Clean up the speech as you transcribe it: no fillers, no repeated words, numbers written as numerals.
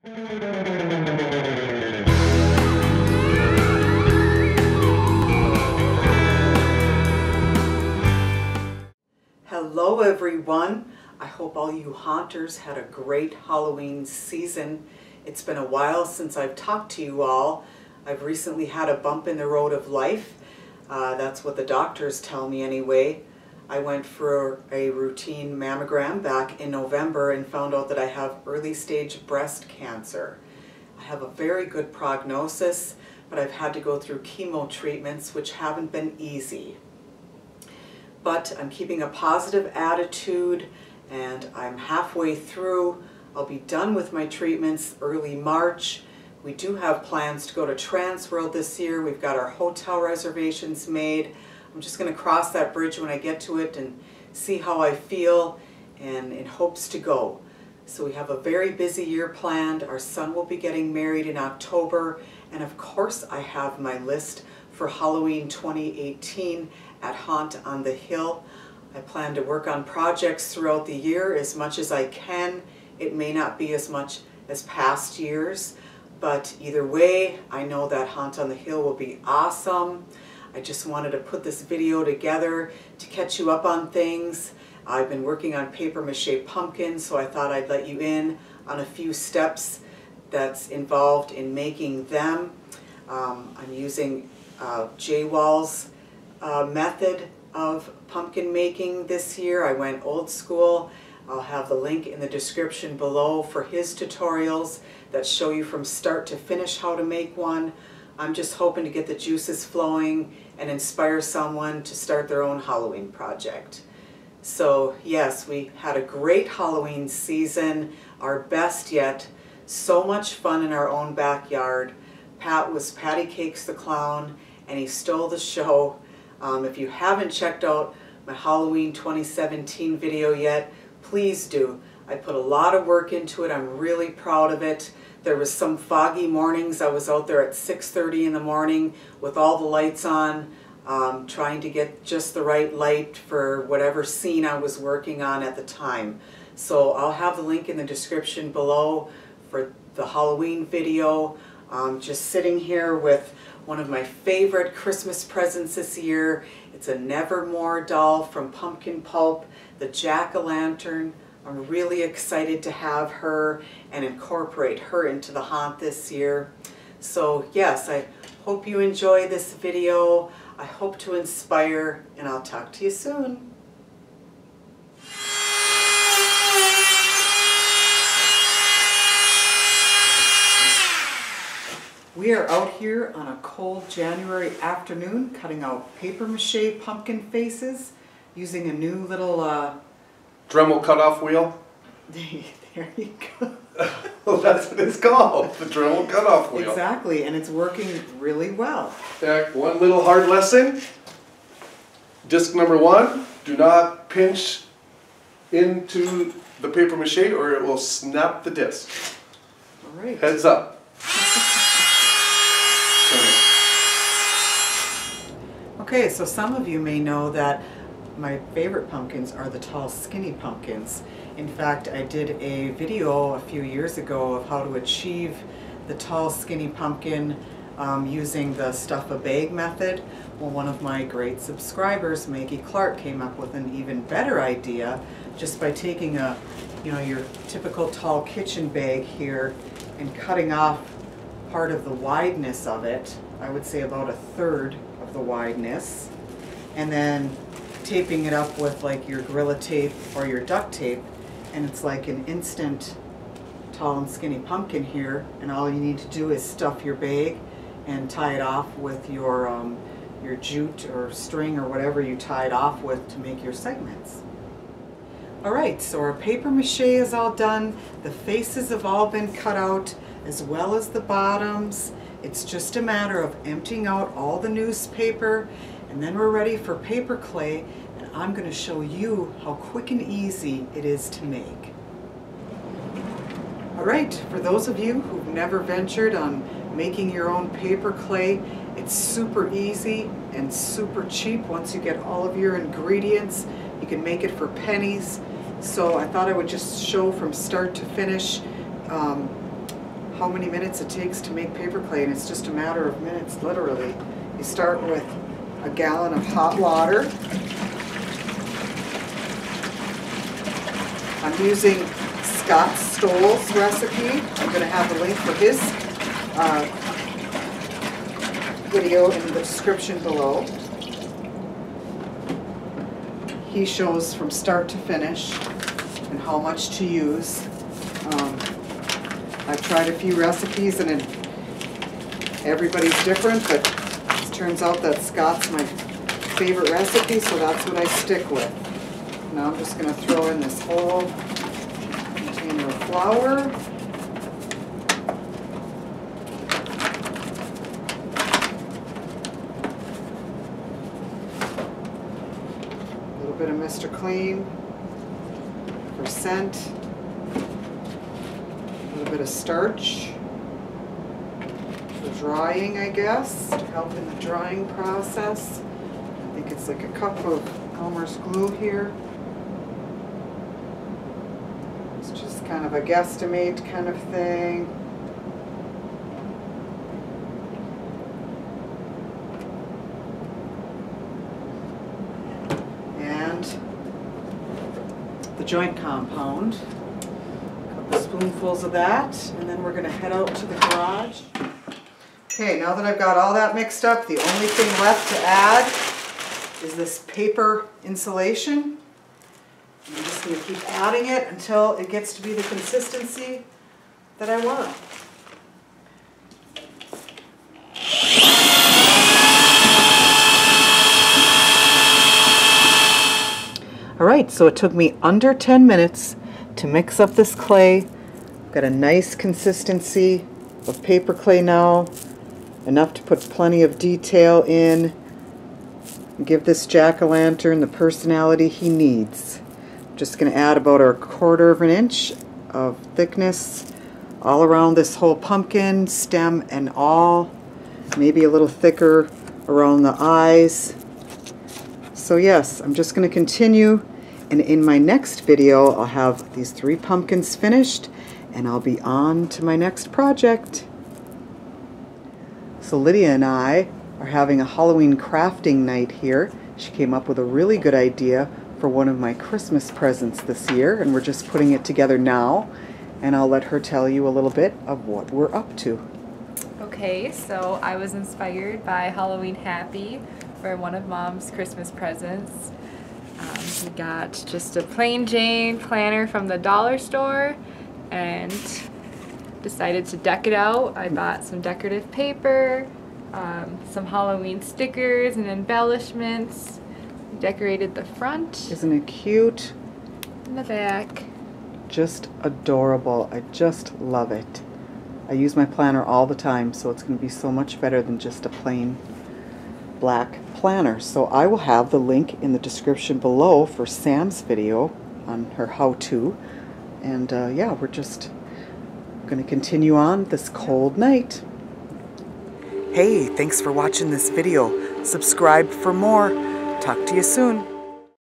Hello everyone. I hope all you haunters had a great Halloween season. It's been a while since I've talked to you all. I've recently had a bump in the road of life. That's what the doctors tell me anyway. I went for a routine mammogram back in November and found out that I have early stage breast cancer. I have a very good prognosis, but I've had to go through chemo treatments which haven't been easy. But I'm keeping a positive attitude and I'm halfway through. I'll be done with my treatments early March. We do have plans to go to Transworld this year. We've got our hotel reservations made. I'm just going to cross that bridge when I get to it and see how I feel and in hopes to go. So we have a very busy year planned. Our son will be getting married in October, and of course I have my list for Halloween 2018 at Haunt on the Hill. I plan to work on projects throughout the year as much as I can. It may not be as much as past years, but either way, I know that Haunt on the Hill will be awesome. I just wanted to put this video together to catch you up on things. I've been working on paper mache pumpkins, so I thought I'd let you in on a few steps that's involved in making them. I'm using Jwaltwistedseed method of pumpkin making this year. I went old school. I'll have the link in the description below for his tutorials that show you from start to finish how to make one. I'm just hoping to get the juices flowing and inspire someone to start their own Halloween project. So yes, we had a great Halloween season, our best yet. So much fun in our own backyard. Pat was Patty Cakes the Clown and he stole the show. If you haven't checked out my Halloween 2017 video yet, please do. I put a lot of work into it. I'm really proud of it. There was some foggy mornings. I was out there at 6:30 in the morning with all the lights on, trying to get just the right light for whatever scene I was working on at the time. So I'll have the link in the description below for the Halloween video. Just sitting here with one of my favorite Christmas presents this year. It's a Nevermore doll from Pumpkin Pulp, the jack-o'-lantern. I'm really excited to have her and incorporate her into the haunt this year. So yes, I hope you enjoy this video. I hope to inspire, and I'll talk to you soon. We are out here on a cold January afternoon cutting out paper mache pumpkin faces using a new little Dremel cutoff wheel? There you go. Well, that's what it's called, the Dremel cutoff wheel. Exactly, and it's working really well. One little hard lesson. Disc number 1, do not pinch into the paper mache or it will snap the disc. All right. Heads up. Okay, so some of you may know that my favorite pumpkins are the tall, skinny pumpkins. In fact, I did a video a few years ago of how to achieve the tall, skinny pumpkin using the stuff a bag method. Well, one of my great subscribers, Maggie Clark, came up with an even better idea just by taking your typical tall kitchen bag here and cutting off part of the wideness of it. I would say about 1/3 of the wideness, and then taping it up with like your Gorilla Tape or your duct tape, and it's like an instant tall and skinny pumpkin here, and all you need to do is stuff your bag and tie it off with your jute or string or whatever you tie it off with to make your segments. Alright, so our paper mache is all done, the faces have all been cut out as well as the bottoms. It's just a matter of emptying out all the newspaper, and then we're ready for paper clay, and I'm going to show you how quick and easy it is to make. Alright, for those of you who've never ventured on making your own paper clay, it's super easy and super cheap. Once you get all of your ingredients, you can make it for pennies. So I thought I would just show from start to finish how many minutes it takes to make paper clay, and it's just a matter of minutes, literally. You start with a gallon of hot water. I'm using Scott Stoll's recipe. I'm going to have a link for his video in the description below. He shows from start to finish and how much to use. I've tried a few recipes and everybody's different, but it turns out that Scott's my favorite recipe, so that's what I stick with. Now I'm just going to throw in this whole container of flour. A little bit of Mr. Clean for scent. A little bit of starch for drying, I guess, to help in the drying process. I think it's like a cup of Elmer's glue here. It's just kind of a guesstimate kind of thing. And the joint compound. A couple spoonfuls of that, and then we're going to head out to the garage. Okay, now that I've got all that mixed up, the only thing left to add is this paper insulation. I'm just going to keep adding it until it gets to be the consistency that I want. Alright, so it took me under 10 minutes to mix up this clay. Got a nice consistency of paper clay now, enough to put plenty of detail in. Give this jack-o'-lantern the personality he needs. I'm just going to add about a 1/4 of an inch of thickness all around this whole pumpkin, stem and all. Maybe a little thicker around the eyes. So yes, I'm just going to continue, and in my next video I'll have these 3 pumpkins finished and I'll be on to my next project. So Lydia and I are having a Halloween crafting night here. She came up with a really good idea for one of my Christmas presents this year, and we're just putting it together now, and I'll let her tell you a little bit of what we're up to. Okay, so I was inspired by Halloween Happy for one of Mom's Christmas presents. We got just a plain Jane planner from the dollar store and decided to deck it out. I bought some decorative paper, some Halloween stickers and embellishments. Decorated the front. Isn't it cute? And the back. Just adorable. I just love it. I use my planner all the time, so it's going to be so much better than just a plain black planner. So I will have the link in the description below for Sam's video on her how-to. And yeah, we're just going to continue on this cold night. Hey, thanks for watching this video. Subscribe for more. Talk to you soon.